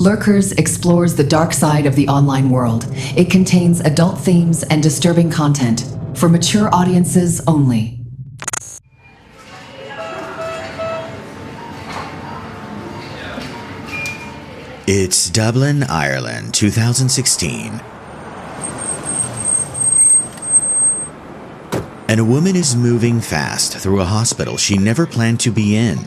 Lurkers explores the dark side of the online world. It contains adult themes and disturbing content for mature audiences only. It's Dublin, Ireland, 2016. And a woman is moving fast through a hospital she never planned to be in.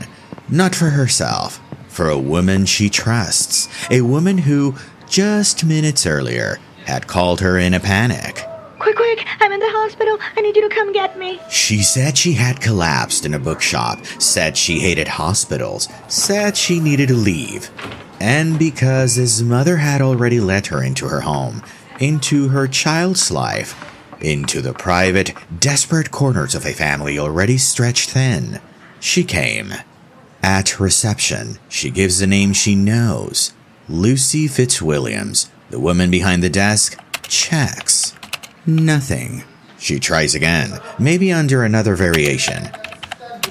Not for herself, for a woman she trusts. A woman who, just minutes earlier, had called her in a panic. Quick, I'm in the hospital. I need you to come get me. She said she had collapsed in a bookshop, said she hated hospitals, said she needed to leave. And because his mother had already let her into her home, into her child's life, into the private, desperate corners of a family already stretched thin, she came. At reception, she gives the name she knows. Lucy Fitzwilliams. The woman behind the desk checks. Nothing. She tries again, maybe under another variation.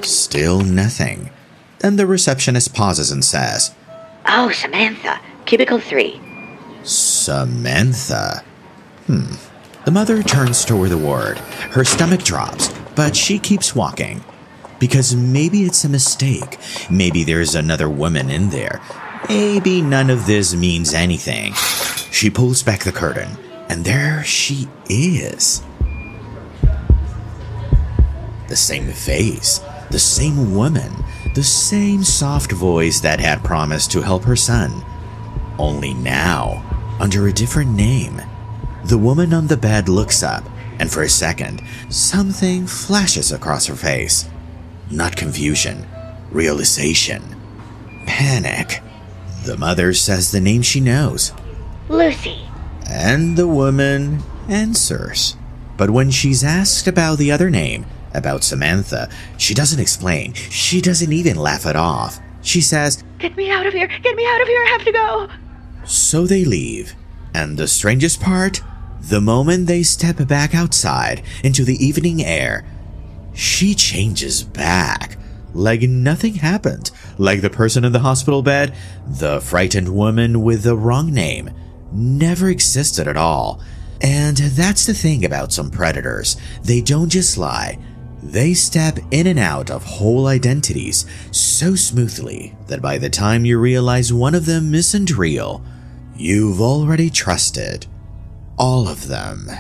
Still nothing. Then the receptionist pauses and says, Oh, Samantha, cubicle 3. Samantha? The mother turns toward the ward. Her stomach drops, but she keeps walking. Because maybe it's a mistake. Maybe there's another woman in there. Maybe none of this means anything. She pulls back the curtain, and there she is. The same face, the same woman, the same soft voice that had promised to help her son. Only now, under a different name. The woman on the bed looks up, and for a second, something flashes across her face. Not confusion, realization, panic. The mother says the name she knows. Lucy. And the woman answers. But when she's asked about the other name, about Samantha, she doesn't explain. She doesn't even laugh it off. She says, Get me out of here. I have to go. So they leave. And the strangest part? The moment they step back outside into the evening air, she changes back. Like nothing happened. Like the person in the hospital bed, the frightened woman with the wrong name, never existed at all. And that's the thing about some predators. They don't just lie. They step in and out of whole identities so smoothly that by the time you realize one of them isn't real, you've already trusted all of them.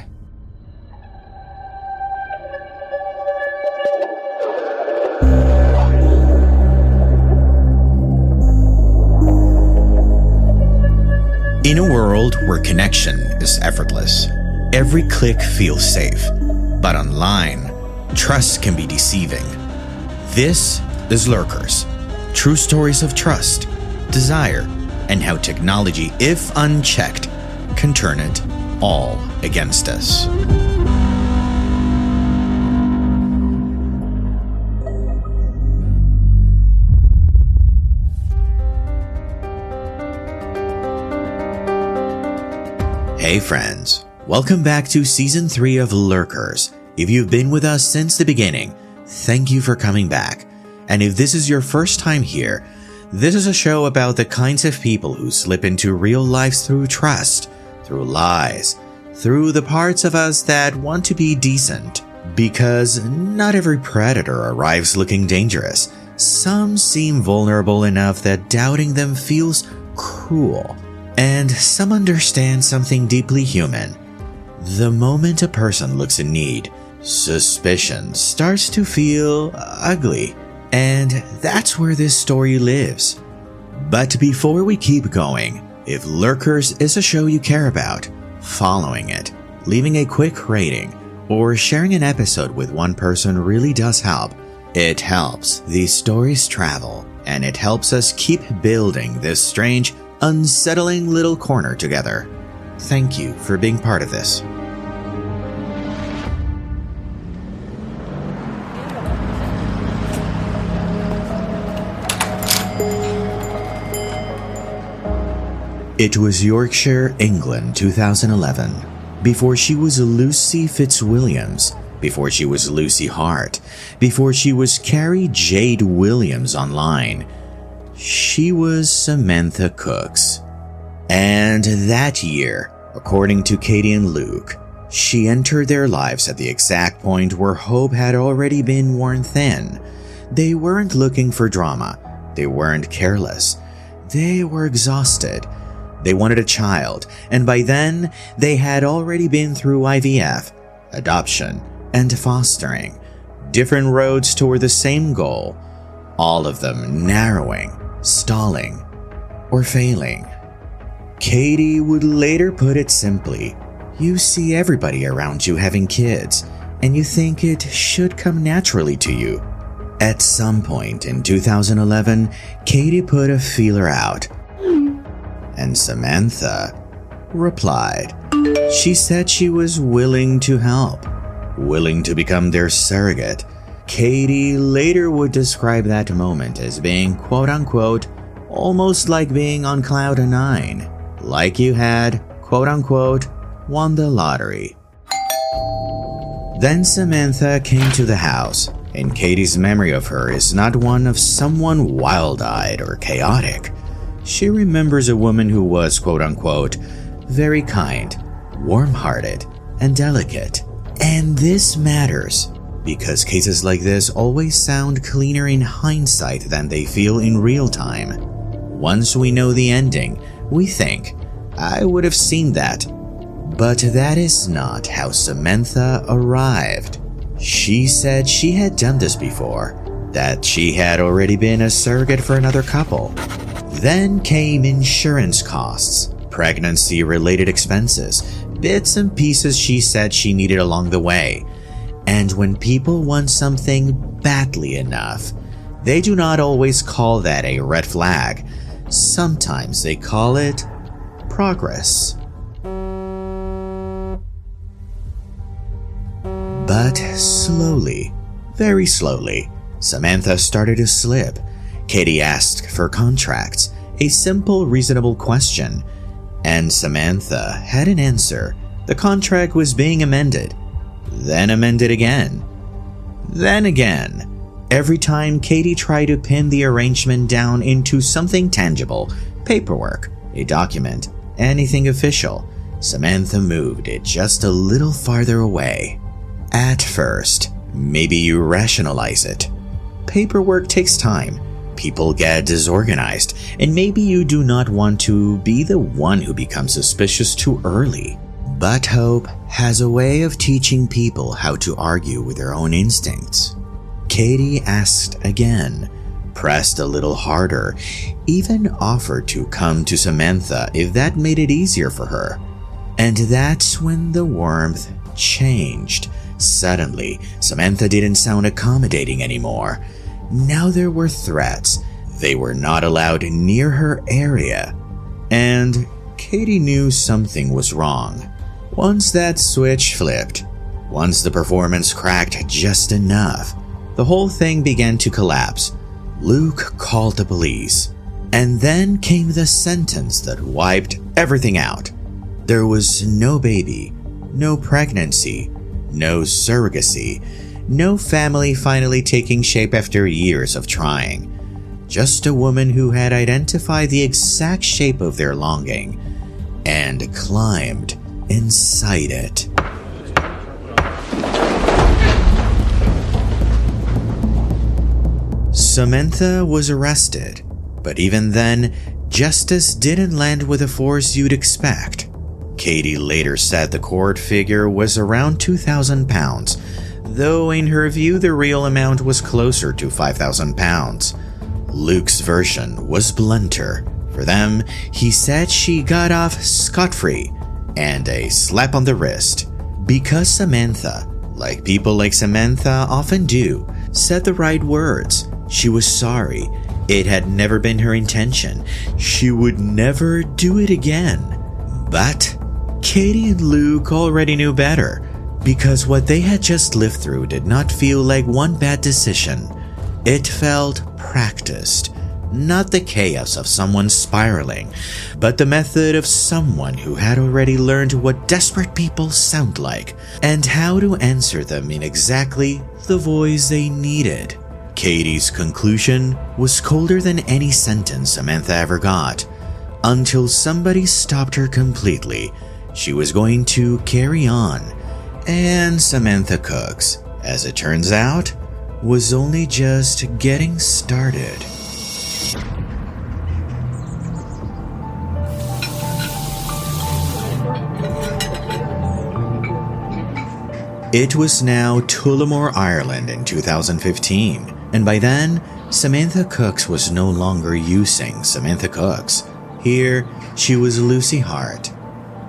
In a world where connection is effortless, every click feels safe. But online, trust can be deceiving. This is Lurkers, true stories of trust, desire, and how technology, if unchecked, can turn it all against us. Hey friends, welcome back to Season 3 of Lurkers. If you've been with us since the beginning, thank you for coming back. And if this is your first time here, this is a show about the kinds of people who slip into real lives through trust, through lies, through the parts of us that want to be decent. Because not every predator arrives looking dangerous. Some seem vulnerable enough that doubting them feels cruel. And some understand something deeply human. The moment a person looks in need, suspicion starts to feel ugly. And that's where this story lives. But before we keep going, if Lurkers is a show you care about, following it, leaving a quick rating, or sharing an episode with one person really does help. It helps these stories travel, and it helps us keep building this strange, unsettling little corner together. Thank you for being part of this. It was Yorkshire, England, 2011. Before she was Lucy Fitzwilliams, before she was Lucy Hart, before she was Carrie Jade Williams online, she was Samantha Cooks. And that year, according to Katie and Luke, she entered their lives at the exact point where hope had already been worn thin. They weren't looking for drama. They weren't careless. They were exhausted. They wanted a child, and by then, they had already been through IVF, adoption, and fostering. Different roads toward the same goal, all of them narrowing, stalling, or failing. Katie would later put it simply: you see everybody around you having kids, and you think it should come naturally to you. At some point in 2011, Katie put a feeler out, and Samantha replied. She said she was willing to help, willing to become their surrogate. Katie later would describe that moment as being quote-unquote almost like being on cloud nine, like you had quote-unquote won the lottery. Then Samantha came to the house, and Katie's memory of her is not one of someone wild-eyed or chaotic. She remembers a woman who was quote-unquote very kind, warm-hearted, and delicate. And this matters, because cases like this always sound cleaner in hindsight than they feel in real time. Once we know the ending, we think, I would have seen that. But that is not how Samantha arrived. She said she had done this before, that she had already been a surrogate for another couple. Then came insurance costs, pregnancy-related expenses, bits and pieces she said she needed along the way. And when people want something badly enough, they do not always call that a red flag. Sometimes they call it progress. But slowly, very slowly, Samantha started to slip. Katie asked for contracts, a simple, reasonable question, and Samantha had an answer. The contract was being amended, then amended again, then again. Every time Katie tried to pin the arrangement down into something tangible, paperwork, a document, anything official, Samantha moved it just a little farther away. At first, maybe you rationalize it. Paperwork takes time. People get disorganized, and maybe you do not want to be the one who becomes suspicious too early. But hope has a way of teaching people how to argue with their own instincts. Katie asked again, pressed a little harder, even offered to come to Samantha if that made it easier for her. And that's when the warmth changed. Suddenly, Samantha didn't sound accommodating anymore. Now there were threats. They were not allowed near her area. And Katie knew something was wrong. Once that switch flipped, once the performance cracked just enough, the whole thing began to collapse. Luke called the police. And then came the sentence that wiped everything out. There was no baby, no pregnancy, no surrogacy, no family finally taking shape after years of trying. Just a woman who had identified the exact shape of their longing and climbed inside it. Samantha was arrested, but even then, justice didn't land with the force you'd expect. Katie later said the court figure was around £2,000, though in her view the real amount was closer to £5,000. Luke's version was blunter. For them, he said she got off scot-free and a slap on the wrist. Because Samantha, like people like Samantha often do, said the right words. She was sorry. It had never been her intention. She would never do it again. But Katie and Luke already knew better, because what they had just lived through did not feel like one bad decision. It felt practiced. Not the chaos of someone spiraling, but the method of someone who had already learned what desperate people sound like and how to answer them in exactly the voice they needed. Katie's conclusion was colder than any sentence Samantha ever got. until somebody stopped her completely. She was going to carry on, and Samantha Cooks, as it turns out, was only just getting started. It was now Tullamore, Ireland in 2015, and by then, Samantha Cooks was no longer using Samantha Cooks. Here, she was Lucy Hart.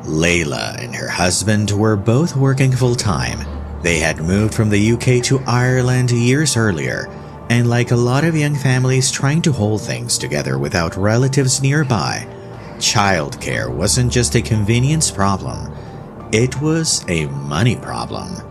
Layla and her husband were both working full-time. They had moved from the UK to Ireland years earlier, and like a lot of young families trying to hold things together without relatives nearby, childcare wasn't just a convenience problem, it was a money problem.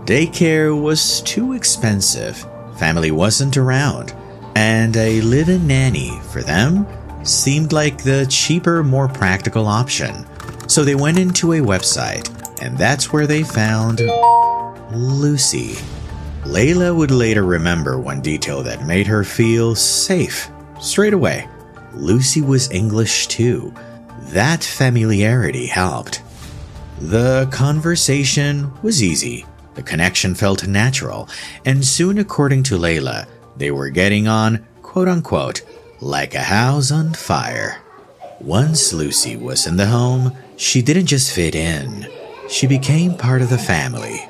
Daycare was too expensive, family wasn't around, and a live-in nanny for them seemed like the cheaper, more practical option. So they went into a website, and that's where they found Lucy. Layla would later remember one detail that made her feel safe straight away. Lucy was English too. That familiarity helped. The conversation was easy. The connection felt natural, and soon, according to Layla, they were getting on, quote-unquote, like a house on fire. Once Lucy was in the home, she didn't just fit in. She became part of the family.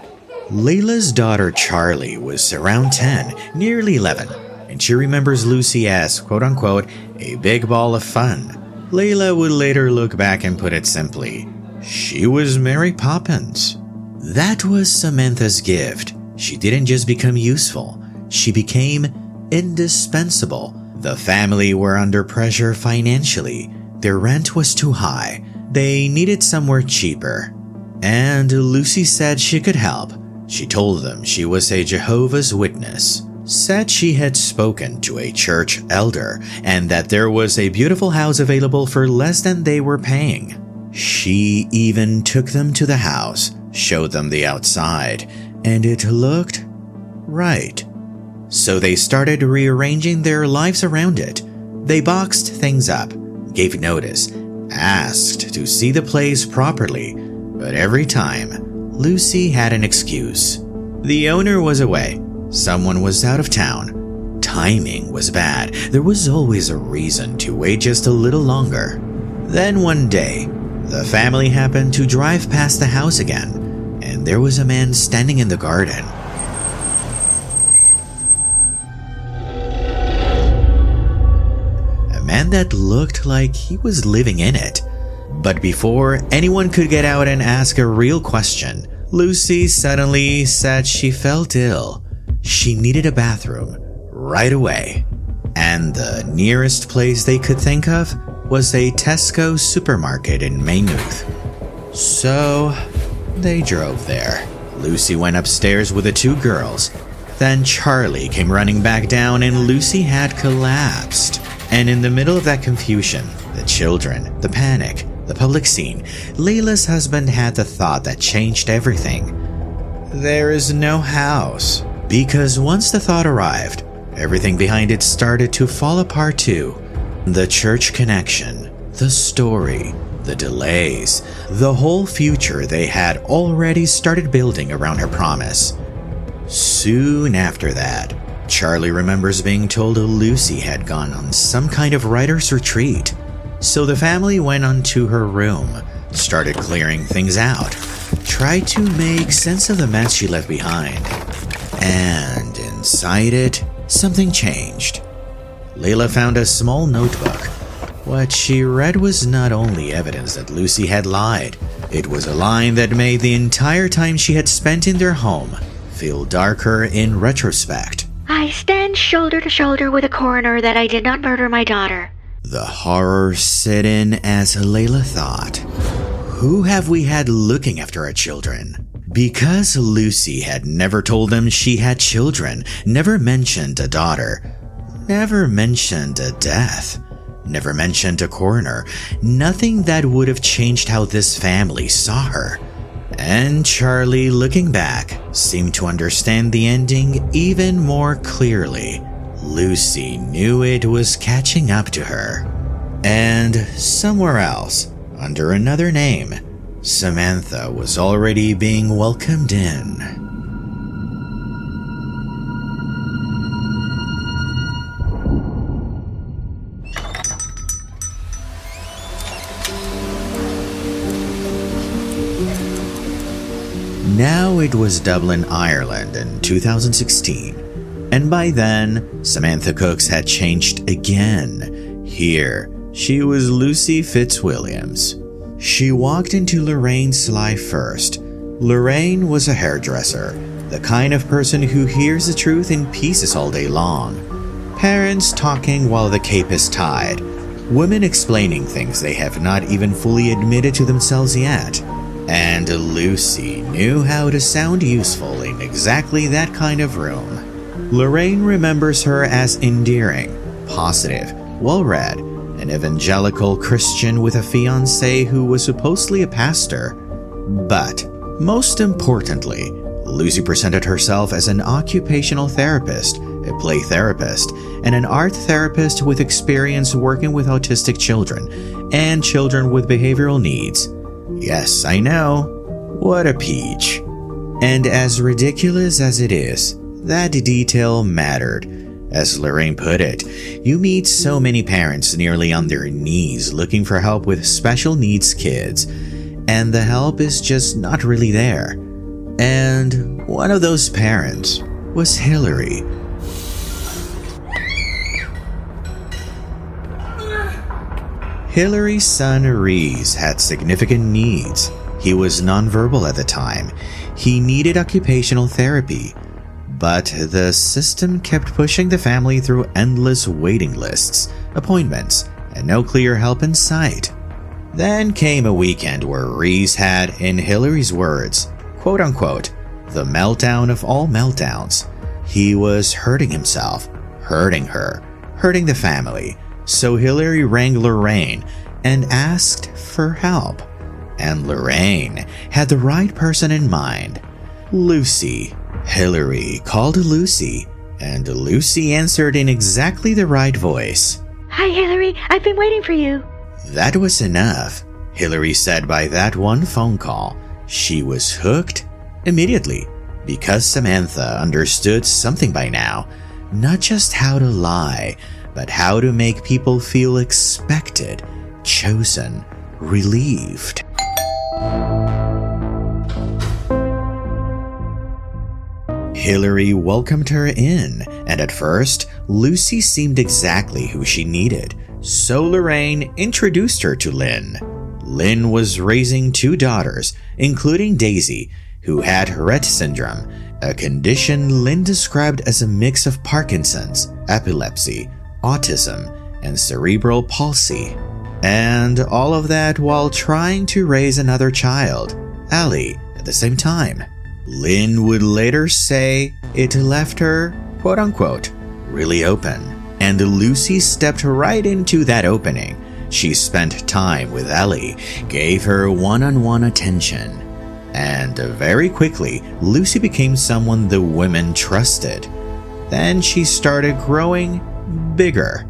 Layla's daughter Charlie was around 10, nearly 11, and she remembers Lucy as, quote-unquote, a big ball of fun. Layla would later look back and put it simply, she was Mary Poppins. That was Samantha's gift. She didn't just become useful, she became indispensable. The family were under pressure financially. Their rent was too high. They needed somewhere cheaper. And Lucy said she could help. She told them she was a Jehovah's Witness, said she had spoken to a church elder, and that there was a beautiful house available for less than they were paying. She even took them to the house, showed them the outside, and it looked right. So they started rearranging their lives around it. They boxed things up, gave notice, asked to see the place properly, but every time, Lucy had an excuse. The owner was away, someone was out of town, timing was bad, there was always a reason to wait just a little longer. Then one day, the family happened to drive past the house again, and there was a man standing in the garden. A man that looked like he was living in it. But before anyone could get out and ask a real question, Lucy suddenly said she felt ill. She needed a bathroom right away. And the nearest place they could think of was a Tesco supermarket in Maynooth. So they drove there. Lucy went upstairs with the two girls. Then Charlie came running back down and Lucy had collapsed. And in the middle of that confusion, the children, the panic, the public scene, Layla's husband had the thought that changed everything. There is no house. Because once the thought arrived, everything behind it started to fall apart too. The church connection, the story, the delays, the whole future they had already started building around her promise. Soon after that, Charlie remembers being told Lucy had gone on some kind of writer's retreat. So the family went onto her room, started clearing things out, tried to make sense of the mess she left behind. And inside it, something changed. Layla found a small notebook. What she read was not only evidence that Lucy had lied, it was a line that made the entire time she had spent in their home feel darker in retrospect. I stand shoulder to shoulder with a coroner that I did not murder my daughter. The horror set in as Layla thought. Who have we had looking after our children? Because Lucy had never told them she had children, never mentioned a daughter, never mentioned a death, never mentioned a coroner, nothing that would have changed how this family saw her. And Charlie, looking back, seemed to understand the ending even more clearly. Lucy knew it was catching up to her. And somewhere else, under another name, Samantha was already being welcomed in. Now it was Dublin, Ireland in 2016, and by then, Samantha Cooks had changed again. Here, she was Lucy Fitzwilliams. She walked into Lorraine's life first. Lorraine was a hairdresser, the kind of person who hears the truth in pieces all day long. Parents talking while the cape is tied. Women explaining things they have not even fully admitted to themselves yet. And Lucy knew how to sound useful in exactly that kind of room. Lorraine remembers her as endearing, positive, well-read, an evangelical Christian with a fiancé who was supposedly a pastor. But, most importantly, Lucy presented herself as an occupational therapist, a play therapist, and an art therapist with experience working with autistic children and children with behavioral needs. Yes, I know. What a peach. And as ridiculous as it is, that detail mattered. As Lorraine put it, you meet so many parents nearly on their knees looking for help with special needs kids, and the help is just not really there. And one of those parents was Hillary. Hillary's son Reese had significant needs. He was nonverbal at the time. He needed occupational therapy. But the system kept pushing the family through endless waiting lists, appointments, and no clear help in sight. Then came a weekend where Reese had, in Hillary's words, quote unquote, the meltdown of all meltdowns. He was hurting himself, hurting her, hurting the family. So Hillary rang Lorraine and asked for help. And Lorraine had the right person in mind. Lucy. Hillary called Lucy, and Lucy answered in exactly the right voice. Hi, Hillary. I've been waiting for you. That was enough. Hillary said by that one phone call, she was hooked immediately, because Samantha understood something by now. Not just how to lie, but how to make people feel expected, chosen, relieved. Hillary welcomed her in, and at first, Lucy seemed exactly who she needed. So Lorraine introduced her to Lynn. Lynn was raising 2 daughters, including Daisy, who had Rett syndrome, a condition Lynn described as a mix of Parkinson's, epilepsy, autism, and cerebral palsy. And all of that while trying to raise another child, Allie, at the same time. Lynn would later say it left her, quote unquote, really open. And Lucy stepped right into that opening. She spent time with Allie, gave her one-on-one attention. And very quickly, Lucy became someone the women trusted. Then she started growing bigger.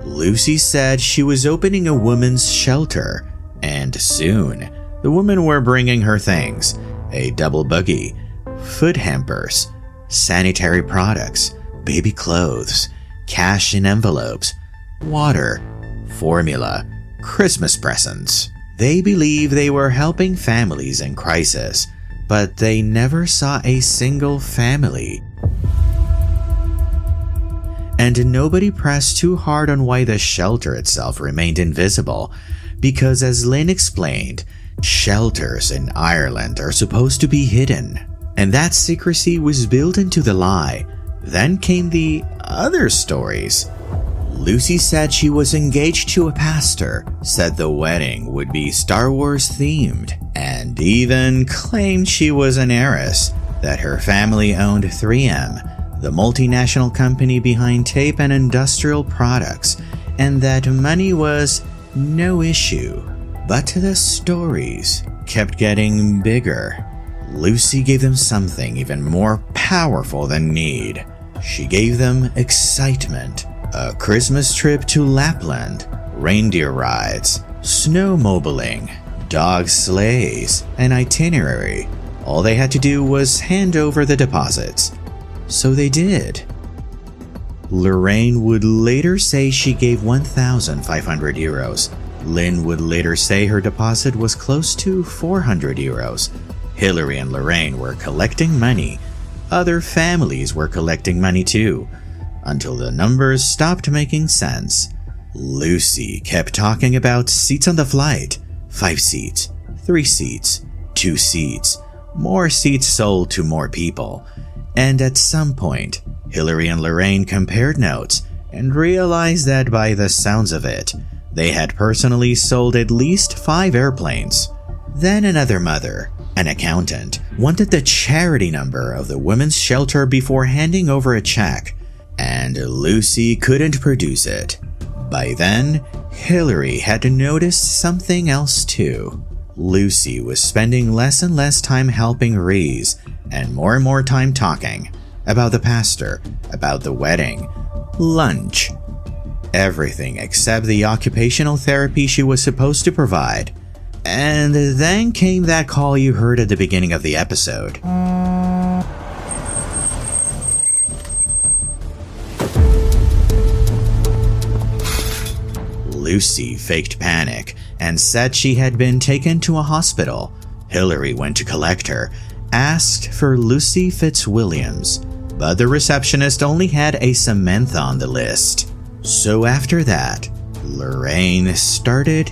Lucy said she was opening a women's shelter, and soon, the women were bringing her things, a double buggy, food hampers, sanitary products, baby clothes, cash in envelopes, water, formula, Christmas presents. They believed they were helping families in crisis, but they never saw a single family. And nobody pressed too hard on why the shelter itself remained invisible, because as Lynn explained, shelters in Ireland are supposed to be hidden, and that secrecy was built into the lie. Then came the other stories. Lucy said she was engaged to a pastor, said the wedding would be Star Wars themed, and even claimed she was an heiress, that her family owned 3M, the multinational company behind tape and industrial products, and that money was no issue. But the stories kept getting bigger. Lucy gave them something even more powerful than need. She gave them excitement, a Christmas trip to Lapland, reindeer rides, snowmobiling, dog sleighs, an itinerary. All they had to do was hand over the deposits. So they did. Lorraine would later say she gave 1,500 euros. Lynn would later say her deposit was close to 400 euros. Hillary and Lorraine were collecting money. Other families were collecting money too, until the numbers stopped making sense. Lucy kept talking about seats on the flight. 5 seats, 3 seats, 2 seats, more seats sold to more people. And at some point, Hillary and Lorraine compared notes and realized that by the sounds of it, they had personally sold at least 5 airplanes. Then another mother, an accountant, wanted the charity number of the women's shelter before handing over a check, and Lucy couldn't produce it. By then, Hillary had noticed something else too. Lucy was spending less and less time helping Reese and more time talking about the pastor, about the wedding, lunch, everything except the occupational therapy she was supposed to provide. And then came that call you heard at the beginning of the episode. Lucy faked panic and said she had been taken to a hospital. Hillary went to collect her, asked for Lucy Fitzwilliams, but the receptionist only had a Samantha on the list. So after that, Lorraine started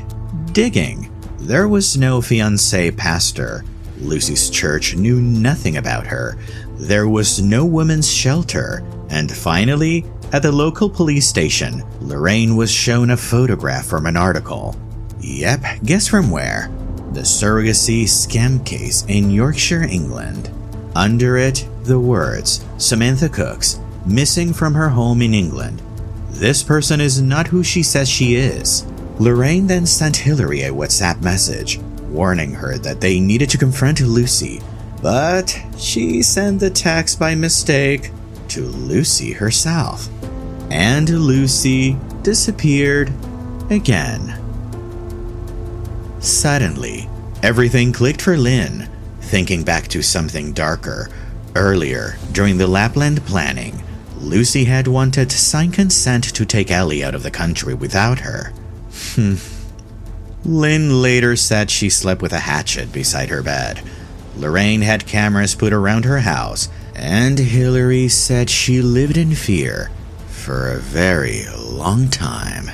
digging. There was no fiancé pastor. Lucy's church knew nothing about her. There was no women's shelter. And finally, at the local police station, Lorraine was shown a photograph from an article. Yep, guess from where? The surrogacy scam case in Yorkshire, England. Under it, the words, Samantha Cooks, missing from her home in England. This person is not who she says she is. Lorraine then sent Hillary a WhatsApp message, warning her that they needed to confront Lucy, but she sent the text by mistake to Lucy herself. And Lucy disappeared again. Suddenly, everything clicked for Lynn, thinking back to something darker. Earlier, during the Lapland planning, Lucy had wanted to sign consent to take Ellie out of the country without her. Lynn later said she slept with a hatchet beside her bed. Lorraine had cameras put around her house, and Hillary said she lived in fear for a very long time.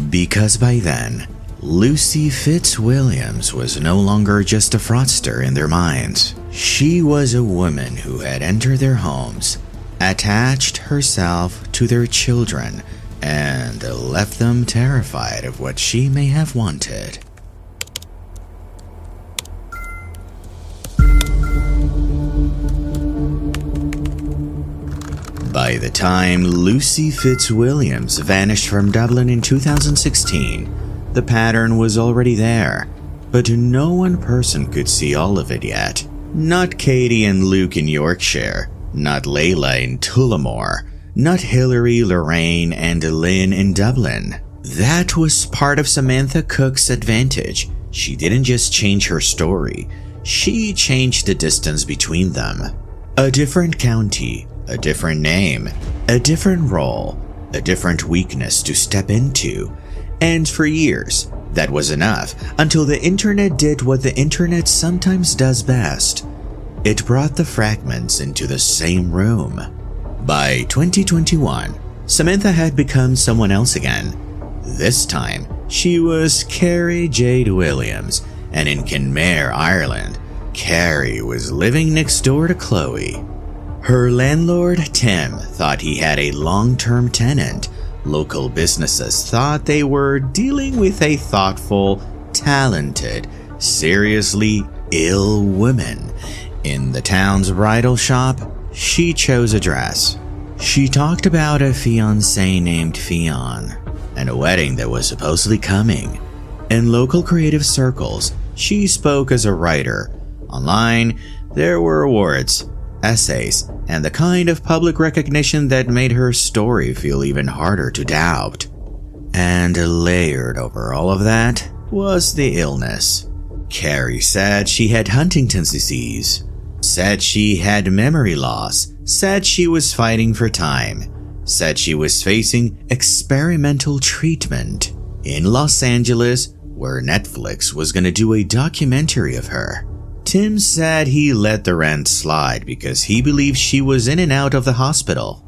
Because by then, Lucy Fitzwilliams was no longer just a fraudster in their minds. She was a woman who had entered their homes, attached herself to their children, and left them terrified of what she may have wanted. By the time Lucy Fitzwilliams vanished from Dublin in 2016, the pattern was already there, but no one person could see all of it yet. Not Katie and Luke in Yorkshire, not Layla in Tullamore, not Hillary, Lorraine, and Lynn in Dublin. That was part of Samantha Cook's advantage. She didn't just change her story, she changed the distance between them. A different county, a different name, a different role, a different weakness to step into. And for years, that was enough, until the internet did what the internet sometimes does best. It brought the fragments into the same room. By 2021, Samantha had become someone else again. This time, she was Carrie Jade Williams, and in Kenmare, Ireland, Carrie was living next door to Chloe. Her landlord, Tim, thought he had a long-term tenant. Local businesses thought they were dealing with a thoughtful, talented, seriously ill woman. In the town's bridal shop, she chose a dress. She talked about a fiancé named Fionn, and a wedding that was supposedly coming. In local creative circles, she spoke as a writer. Online, there were awards. essays, and the kind of public recognition that made her story feel even harder to doubt. And layered over all of that was the illness. Carrie said she had Huntington's disease, said she had memory loss, said she was fighting for time, said she was facing experimental treatment in Los Angeles, where Netflix was going to do a documentary of her. Tim said he let the rent slide because he believed she was in and out of the hospital.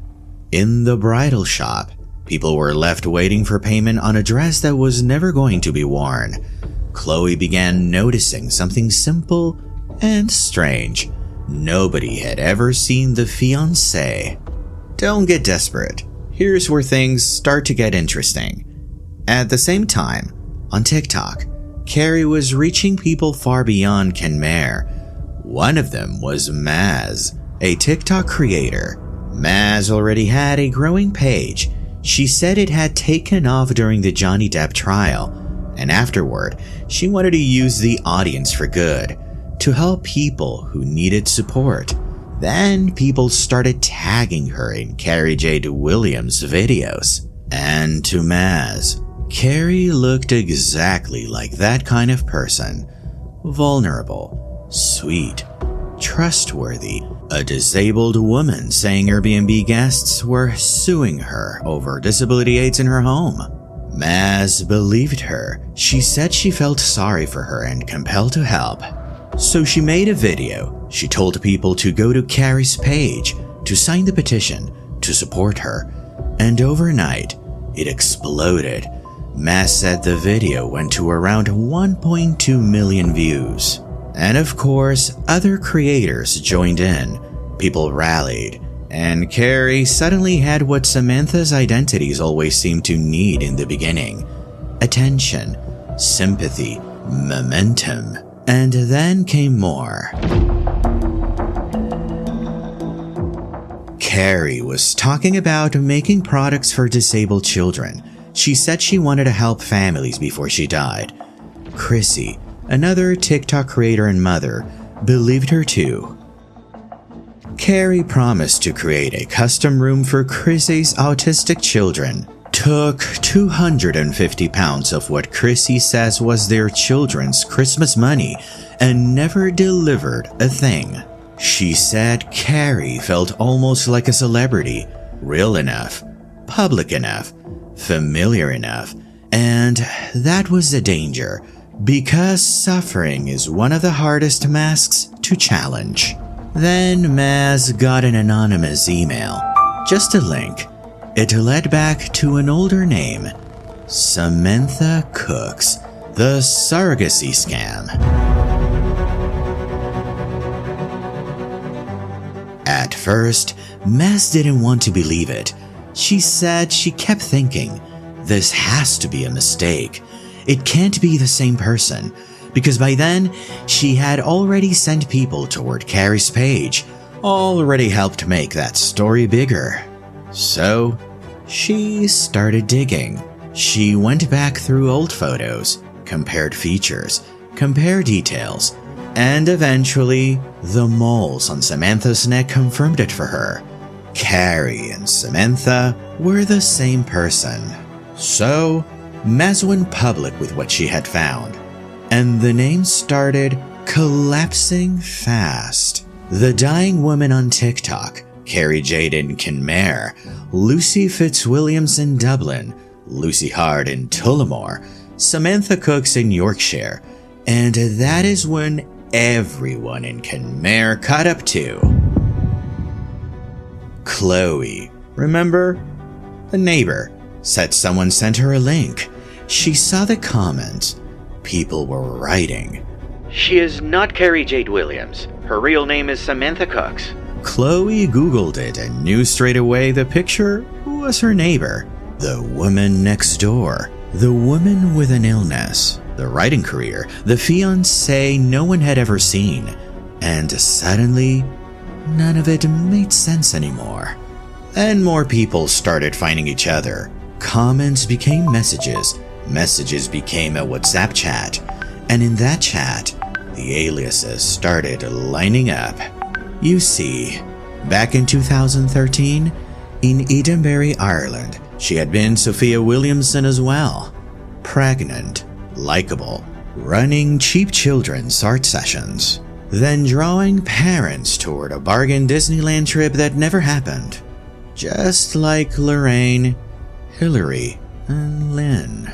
In the bridal shop, people were left waiting for payment on a dress that was never going to be worn. Chloe began noticing something simple and strange. Nobody had ever seen the fiancé. Don't get desperate. Here's where things start to get interesting. At the same time, on TikTok, Carrie was reaching people far beyond Kenmare. One of them was Maz, a TikTok creator. Maz already had a growing page. She said it had taken off during the Johnny Depp trial, and afterward, she wanted to use the audience for good, to help people who needed support. Then people started tagging her in Carrie Jade Williams videos. And to Maz, Carrie looked exactly like that kind of person. Vulnerable, sweet, trustworthy. A disabled woman saying Airbnb guests were suing her over disability aids in her home. Maz believed her. She said she felt sorry for her and compelled to help. So she made a video. She told people to go to Carrie's page to sign the petition to support her. And overnight, it exploded. Maz said the video went to around 1.2 million views. And of course, other creators joined in. People rallied. And Carrie suddenly had what Samantha's identities always seemed to need in the beginning. Attention, sympathy, momentum. And then came more. Carrie was talking about making products for disabled children. She said she wanted to help families before she died. Chrissy, another TikTok creator and mother, believed her too. Carrie promised to create a custom room for Chrissy's autistic children. Took 250 pounds of what Chrissy says was their children's Christmas money and never delivered a thing. She said Carrie felt almost like a celebrity, real enough, public enough, familiar enough, and that was the danger, because suffering is one of the hardest masks to challenge. Then Maz got an anonymous email, just a link. It led back to an older name, Samantha Cooks, the surrogacy scam. At first, Maz didn't want to believe it. She said she kept thinking, this has to be a mistake. It can't be the same person, because by then, she had already sent people toward Carrie's page, already helped make that story bigger. So, she started digging. She went back through old photos, compared features, compared details, and eventually, the moles on Samantha's neck confirmed it for her. Carrie and Samantha were the same person. So, Maz went public with what she had found, and the names started collapsing fast. The dying woman on TikTok, Carrie Jade in Kenmare, Lucy Fitzwilliams in Dublin, Lucy Hard in Tullamore, Samantha Cooks in Yorkshire, and that is when everyone in Kenmare caught up to. Chloe, remember? The neighbor said someone sent her a link. She saw the comments. People were writing, "She is not Carrie Jade Williams. Her real name is Samantha Cooks." Chloe Googled it and knew straight away the picture was her neighbor. The woman next door. The woman with an illness. The writing career. The fiancé no one had ever seen. And suddenly, none of it made sense anymore. Then more people started finding each other. Comments became messages. Messages became a WhatsApp chat. And in that chat, the aliases started lining up. You see, back in 2013, in Edenbury, Ireland, she had been Sophia Williamson as well. Pregnant, likable, running cheap children's art sessions, then drawing parents toward a bargain Disneyland trip that never happened. Just like Lorraine, Hillary, and Lynn.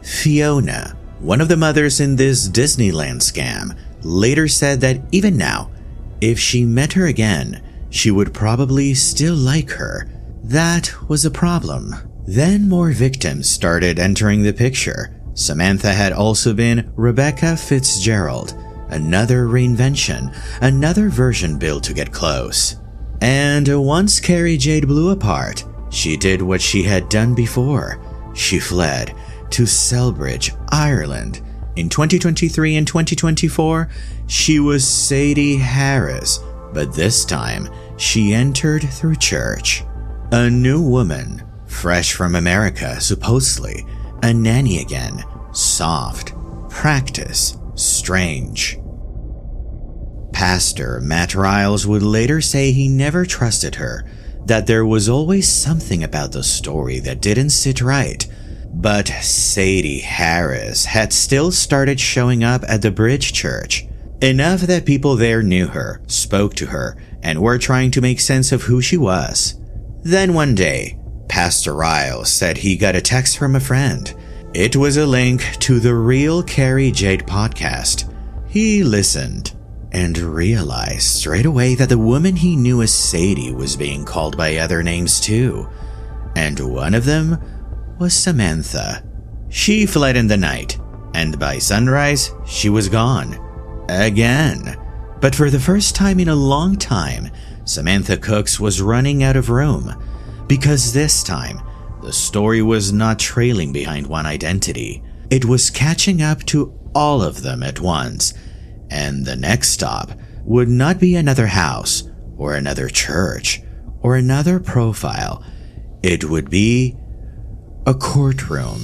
Fiona, one of the mothers in this Disneyland scam, later said that even now, if she met her again, she would probably still like her. That was a problem. Then more victims started entering the picture. Samantha had also been Rebecca Fitzgerald, another reinvention, another version built to get close. And once Carrie Jade blew apart, she did what she had done before. She fled to Selbridge, Ireland. In 2023 and 2024, she was Sadie Harris, but this time she entered through church. A new woman, fresh from America, supposedly, a nanny again, soft, practice, strange. Pastor Matt Riles would later say he never trusted her, that there was always something about the story that didn't sit right. But Sadie Harris had still started showing up at the Bridge Church, enough that people there knew her, spoke to her, and were trying to make sense of who she was. Then one day, Pastor Riles said he got a text from a friend. It was a link to the Real Carrie Jade podcast. He listened and realized straight away that the woman he knew as Sadie was being called by other names too. And one of them was Samantha. She fled in the night, and by sunrise, she was gone. Again. But for the first time in a long time, Samantha Cooks was running out of room. Because this time, the story was not trailing behind one identity. It was catching up to all of them at once. And the next stop would not be another house, or another church, or another profile. It would be a courtroom.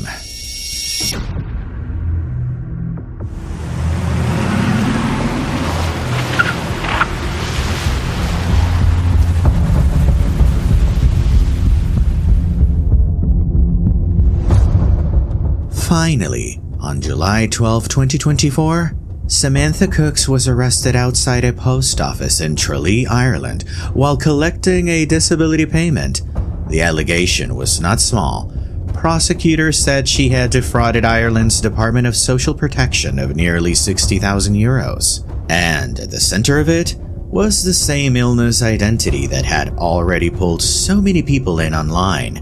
Finally, on July 12, 2024, Samantha Cooks was arrested outside a post office in Tralee, Ireland, while collecting a disability payment. The allegation was not small. Prosecutors said she had defrauded Ireland's Department of Social Protection of nearly 60,000 euros. And at the center of it was the same illness identity that had already pulled so many people in online: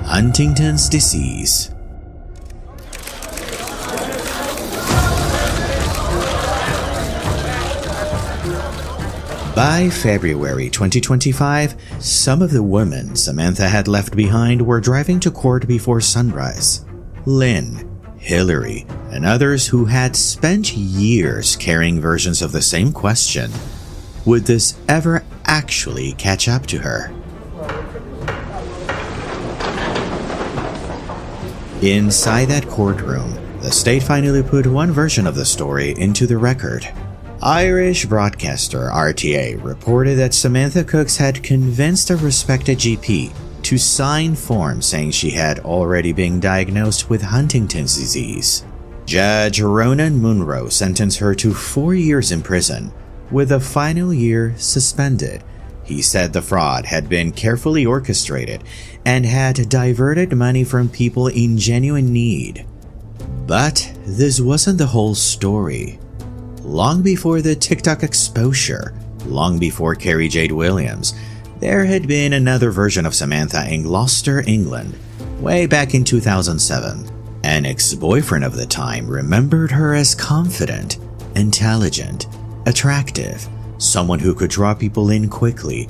Huntington's disease. By February 2025, some of the women Samantha had left behind were driving to court before sunrise. Lynn, Hillary, and others who had spent years carrying versions of the same question. Would this ever actually catch up to her? Inside that courtroom, the state finally put one version of the story into the record. Irish broadcaster RTA reported that Samantha Cooks had convinced a respected GP to sign forms saying she had already been diagnosed with Huntington's disease. Judge Ronan Munro sentenced her to 4 years in prison, with a final year suspended. He said the fraud had been carefully orchestrated and had diverted money from people in genuine need. But this wasn't the whole story. Long before the TikTok exposure, long before Carrie Jade Williams, there had been another version of Samantha in Gloucester, England, way back in 2007. An ex-boyfriend of the time remembered her as confident, intelligent, attractive, someone who could draw people in quickly,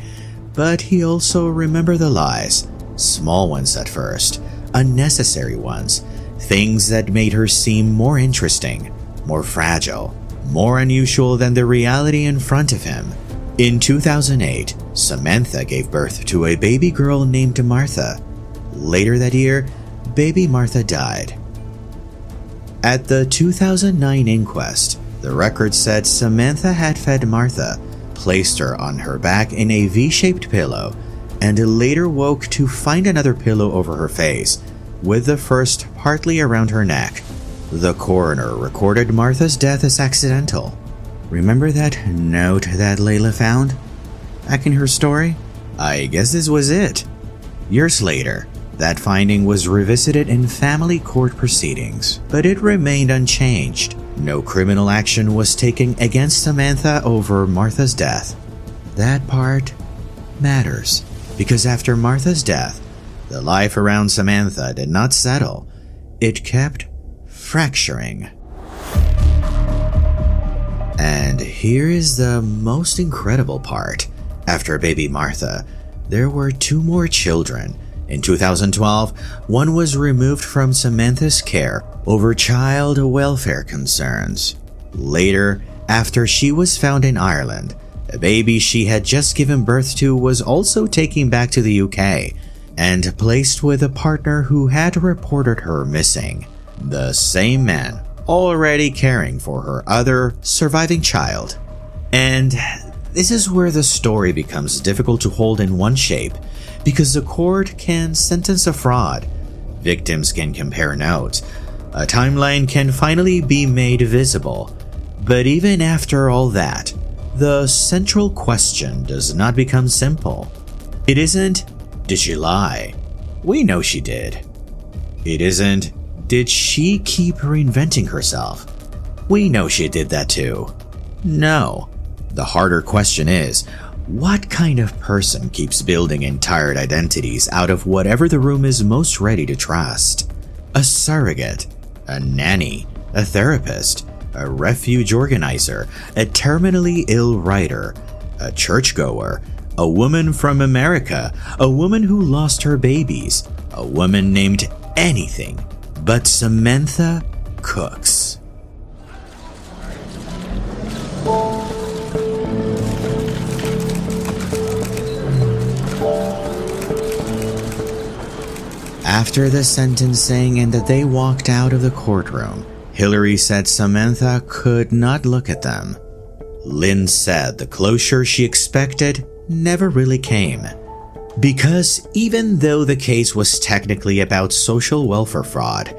but he also remembered the lies, small ones at first, unnecessary ones, things that made her seem more interesting, more fragile, more unusual than the reality in front of him. In 2008, Samantha gave birth to a baby girl named Martha. Later that year, baby Martha died. At the 2009 inquest, the record said Samantha had fed Martha, placed her on her back in a V-shaped pillow, and later woke to find another pillow over her face, with the first partly around her neck. The coroner recorded Martha's death as accidental. Remember that note that Layla found back in her story? I guess this was it. Years later, that finding was revisited in family court proceedings, but it remained unchanged. No criminal action was taken against Samantha over Martha's death. That part matters, because after Martha's death, the life around Samantha did not settle. It kept fracturing. And here is the most incredible part. After baby Martha, there were 2 more children. In 2012, one was removed from Samantha's care over child welfare concerns. Later, after she was found in Ireland, a baby she had just given birth to was also taken back to the UK and placed with a partner who had reported her missing. The same man already caring for her other surviving child. And this is where the story becomes difficult to hold in one shape, because the court can sentence a fraud, victims can compare notes, a timeline can finally be made visible. But even after all that, the central question does not become simple. It isn't, did she lie? We know she did. It isn't, did she keep reinventing herself? We know she did that too. No. The harder question is, what kind of person keeps building entire identities out of whatever the room is most ready to trust? A surrogate, a nanny, a therapist, a refuge organizer, a terminally ill writer, a churchgoer, a woman from America, a woman who lost her babies, a woman named anything but Samantha Cooks. After the sentencing and that they walked out of the courtroom, Hillary said Samantha could not look at them. Lynn said the closure she expected never really came. Because even though the case was technically about social welfare fraud,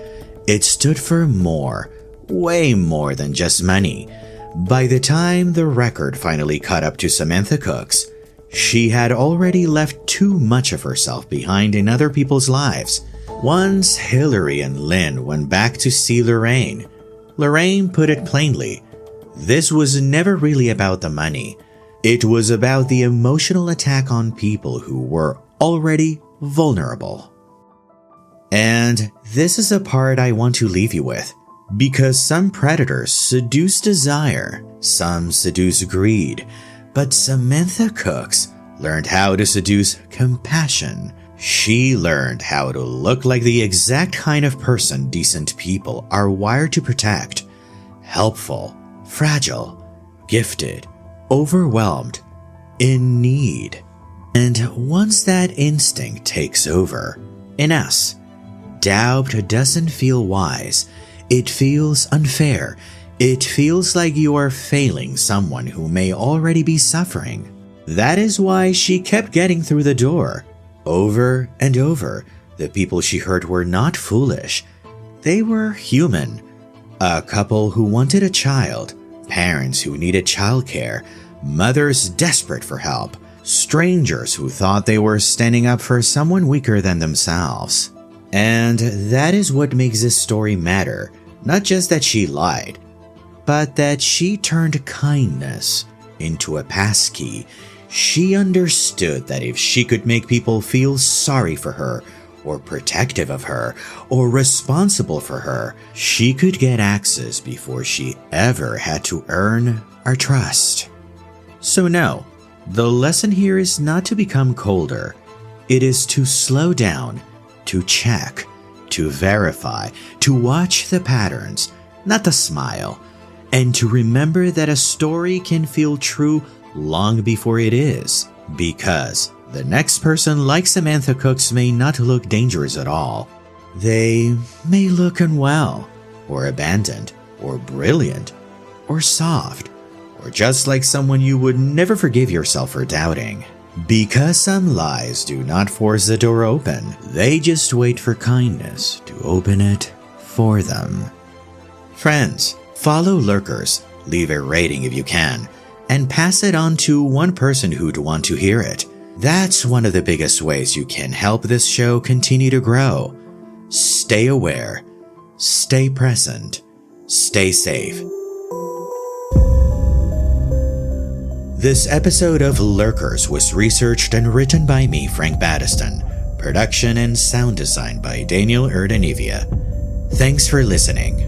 it stood for more, way more than just money. By the time the record finally caught up to Samantha Cooks, she had already left too much of herself behind in other people's lives. Once Hillary and Lynn went back to see Lorraine, Lorraine put it plainly, this was never really about the money. It was about the emotional attack on people who were already vulnerable. And this is a part I want to leave you with, because some predators seduce desire, some seduce greed, but Samantha Cooks learned how to seduce compassion. She learned how to look like the exact kind of person decent people are wired to protect. Helpful, fragile, gifted, overwhelmed, in need. And once that instinct takes over, in us, doubt doesn't feel wise. It feels unfair. It feels like you are failing someone who may already be suffering. That is why she kept getting through the door. Over and over, the people she hurt were not foolish. They were human. A couple who wanted a child, parents who needed childcare, mothers desperate for help, strangers who thought they were standing up for someone weaker than themselves. And that is what makes this story matter. Not just that she lied, but that she turned kindness into a passkey. She understood that if she could make people feel sorry for her, or protective of her, or responsible for her, she could get access before she ever had to earn our trust. So no, the lesson here is not to become colder. It is to slow down, to check, to verify, to watch the patterns, not the smile, and to remember that a story can feel true long before it is, because the next person like Samantha Cooks may not look dangerous at all. They may look unwell, or abandoned, or brilliant, or soft, or just like someone you would never forgive yourself for doubting. Because some lies do not force the door open, they just wait for kindness to open it for them. Friends, follow Lurkers, leave a rating if you can, and pass it on to one person who'd want to hear it. That's one of the biggest ways you can help this show continue to grow. Stay aware, stay present, stay safe. This episode of Lurkers was researched and written by me, Frank Battiston. Production and sound design by Daniel Erdenevia. Thanks for listening.